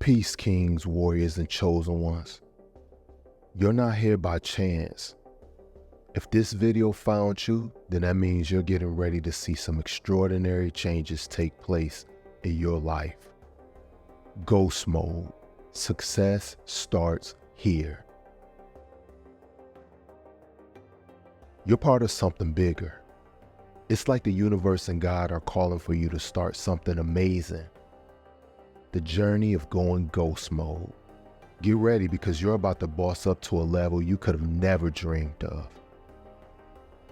Peace, kings, warriors, and chosen ones. You're not here by chance. If this video found you, then that means you're getting ready to see some extraordinary changes take place in your life. Ghost mode. Success starts here. You're part of something bigger. It's like the universe and God are calling for you to start something amazing. The journey of going ghost mode. Get ready because you're about to boss up to a level you could have never dreamed of.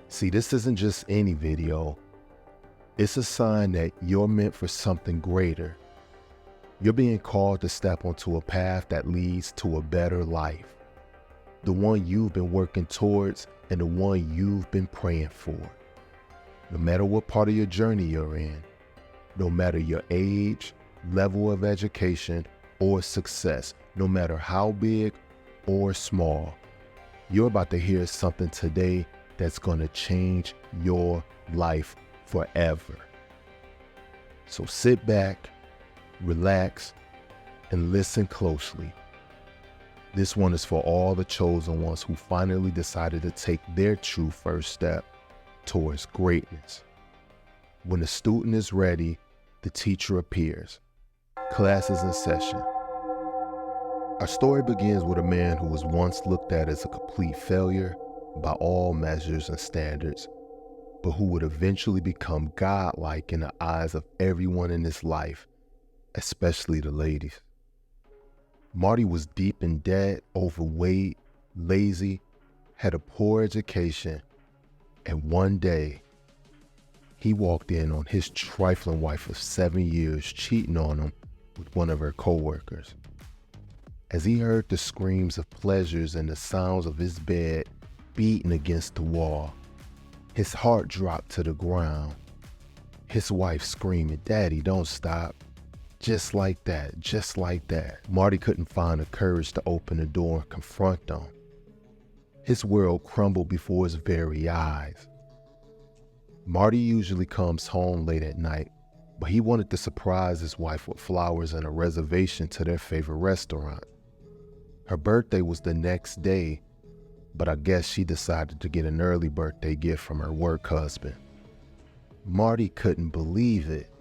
See, this isn't just any video. It's a sign that you're meant for something greater. You're being called to step onto a path that leads to a better life. The one you've been working towards and the one you've been praying for. No matter what part of your journey you're in, no matter your age, level of education, or success, no matter how big or small, you're about to hear something today that's going to change your life forever. So sit back, relax, and listen closely. This one is for all the chosen ones who finally decided to take their true first step towards greatness. When the student is ready, the teacher appears. Class is in session. Our story begins with a man who was once looked at as a complete failure by all measures and standards, but who would eventually become godlike in the eyes of everyone in his life, especially the ladies. Marty was deep in debt, overweight, lazy, had a poor education, and one day, he walked in on his trifling wife of 7 years cheating on him with one of her co-workers. As he heard the screams of pleasures and the sounds of his bed beating against the wall, his heart dropped to the ground. His wife screaming, "Daddy, don't stop." Just like that, just like that. Marty couldn't find the courage to open the door and confront them. His world crumbled before his very eyes. Marty usually comes home late at night, but he wanted to surprise his wife with flowers and a reservation to their favorite restaurant. Her birthday was the next day, but I guess she decided to get an early birthday gift from her work husband. Marty couldn't believe it.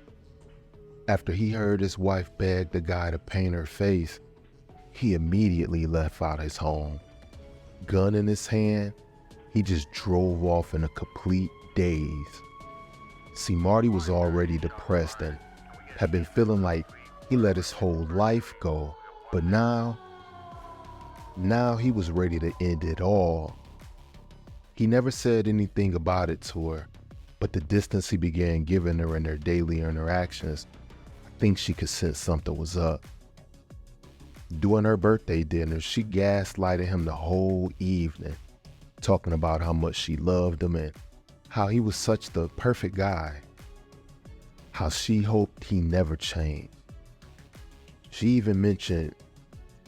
After he heard his wife beg the guy to paint her face, he immediately left out his home. Gun in his hand, he just drove off in a complete daze. See, Marty was already depressed and had been feeling like he let his whole life go, but now he was ready to end it all. He never said anything about it to her, but the distance he began giving her in their daily interactions, I think she could sense something was up. During her birthday dinner, she gaslighted him the whole evening, talking about how much she loved him and how he was such the perfect guy, how she hoped he never changed. She even mentioned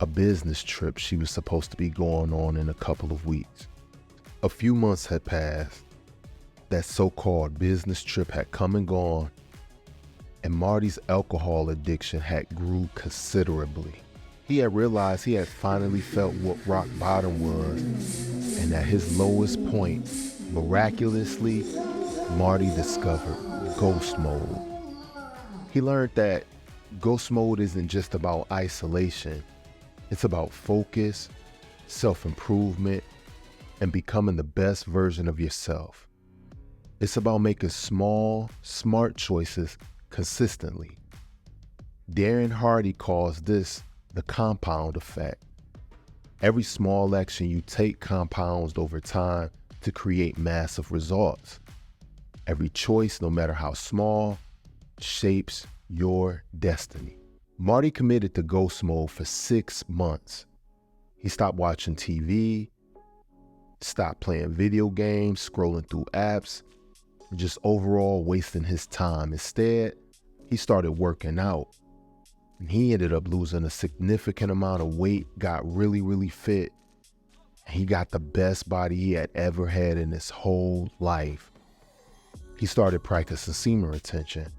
a business trip she was supposed to be going on in a couple of weeks. A few months had passed. That so-called business trip had come and gone, and Marty's alcohol addiction had grew considerably. He had realized he had finally felt what rock bottom was, and at his lowest point, miraculously, Marty discovered ghost mode. He learned that ghost mode isn't just about isolation. It's about focus, self-improvement, and becoming the best version of yourself. It's about making small, smart choices consistently. Darren Hardy calls this the compound effect. Every small action you take compounds over time to create massive results. Every choice, no matter how small, shapes your destiny. Marty committed to ghost mode for 6 months. He stopped watching TV, stopped playing video games, scrolling through apps, just overall wasting his time. Instead, he started working out. And he ended up losing a significant amount of weight, got really fit. He got the best body he had ever had in his whole life. He started practicing semen retention.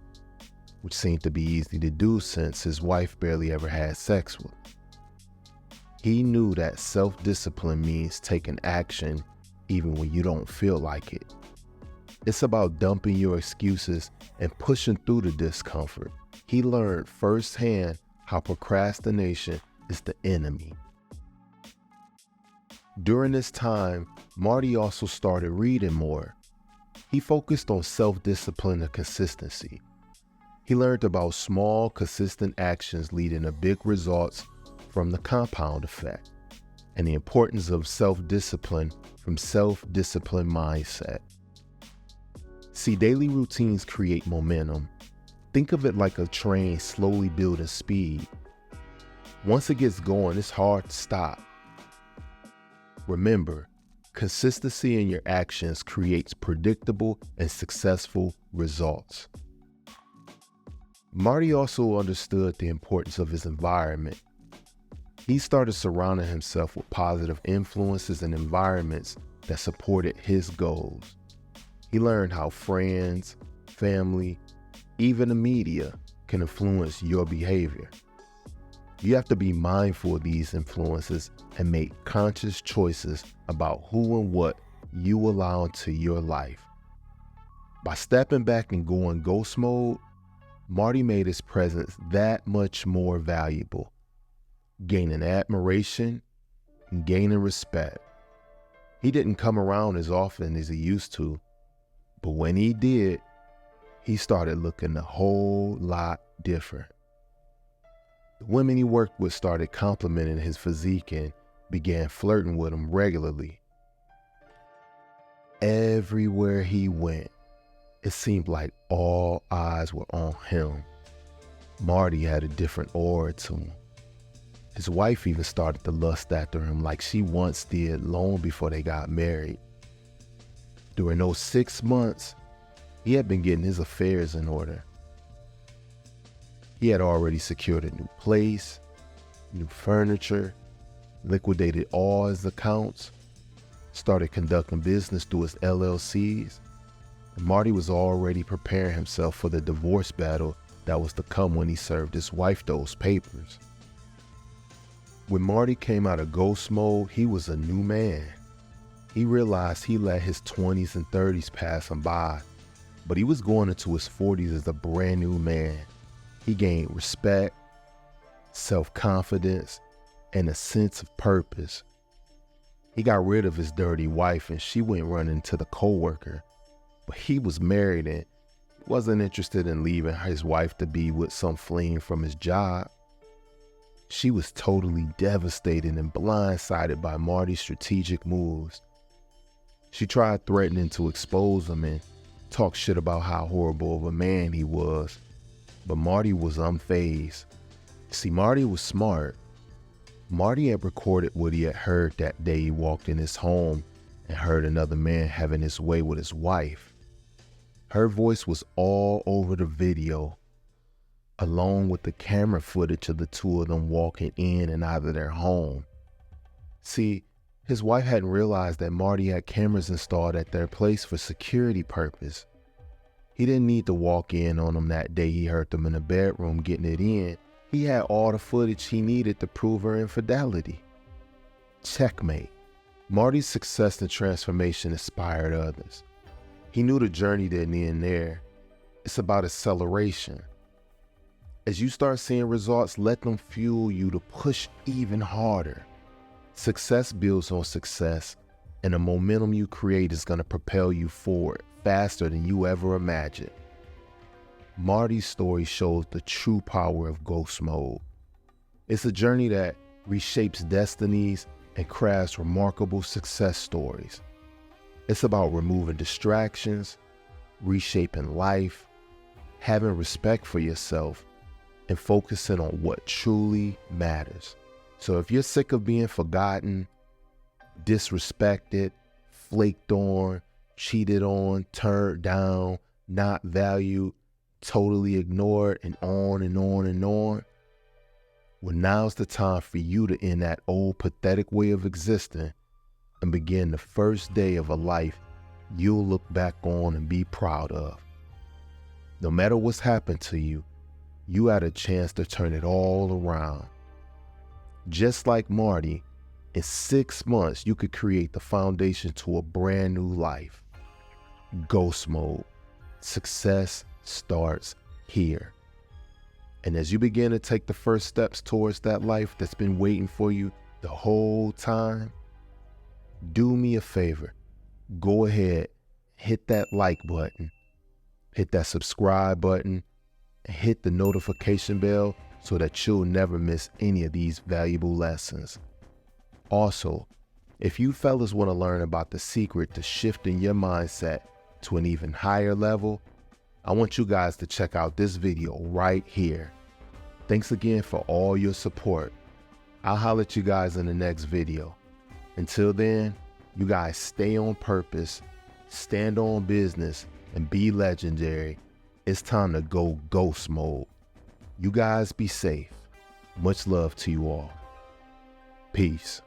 which seemed to be easy to do since his wife barely ever had sex with him. He knew that self-discipline means taking action even when you don't feel like it. It's about dumping your excuses and pushing through the discomfort. He learned firsthand how procrastination is the enemy. During this time, Marty also started reading more. He focused on self-discipline and consistency. He learned about small, consistent actions leading to big results from the compound effect, and the importance of self-discipline from self-discipline mindset. See, daily routines create momentum. Think of it like a train slowly building speed. Once it gets going, it's hard to stop. Remember, consistency in your actions creates predictable and successful results. Marty also understood the importance of his environment. He started surrounding himself with positive influences and environments that supported his goals. He learned how friends, family, even the media can influence your behavior. You have to be mindful of these influences and make conscious choices about who and what you allow into your life. By stepping back and going ghost mode, Marty made his presence that much more valuable, gaining admiration and gaining respect. He didn't come around as often as he used to, but when he did, he started looking a whole lot different. The women he worked with started complimenting his physique and began flirting with him regularly. Everywhere he went, it seemed like all eyes were on him. Marty had a different aura to him. His wife even started to lust after him like she once did long before they got married. During those 6 months, he had been getting his affairs in order. He had already secured a new place, new furniture, liquidated all his accounts, started conducting business through his LLCs, and Marty was already preparing himself for the divorce battle that was to come when he served his wife those papers. When Marty came out of ghost mode, he was a new man. He realized he let his 20s and 30s pass him by, but he was going into his 40s as a brand new man. He gained respect, self-confidence, and a sense of purpose. He got rid of his dirty wife and she went running to the coworker, but he was married and wasn't interested in leaving his wife to be with some fleeing from his job. She was totally devastated and blindsided by Marty's strategic moves. She tried threatening to expose him and talk shit about how horrible of a man he was, but Marty was unfazed. See, Marty was smart. Marty had recorded what he had heard that day he walked in his home and heard another man having his way with his wife. Her voice was all over the video, along with the camera footage of the two of them walking in and out of their home. See, his wife hadn't realized that Marty had cameras installed at their place for security purpose. He didn't need to walk in on them that day he heard them in the bedroom getting it in. He had all the footage he needed to prove her infidelity. Checkmate. Marty's success and transformation inspired others. He knew the journey didn't end there. It's about acceleration. As you start seeing results, let them fuel you to push even harder. Success builds on success, and the momentum you create is going to propel you forward faster than you ever imagined. Marty's story shows the true power of ghost mode. It's a journey that reshapes destinies and crafts remarkable success stories. It's about removing distractions, reshaping life, having respect for yourself, and focusing on what truly matters. So if you're sick of being forgotten, disrespected, flaked on, cheated on, turned down, not valued, totally ignored, and on and on and on, well, now's the time for you to end that old pathetic way of existing and begin the first day of a life you'll look back on and be proud of. No matter what's happened to you, you had a chance to turn it all around. Just like Marty, in 6 months, you could create the foundation to a brand new life. Ghost mode. Success starts here. And as you begin to take the first steps towards that life that's been waiting for you the whole time, do me a favor. Go ahead, hit that like button, hit that subscribe button, and hit the notification bell so that you'll never miss any of these valuable lessons. Also, if you fellas want to learn about the secret to shifting your mindset to an even higher level, I want you guys to check out this video right here. Thanks again for all your support. I'll holler at you guys in the next video. Until then, you guys stay on purpose, stand on business, and be legendary. It's time to go ghost mode. You guys be safe. Much love to you all. Peace.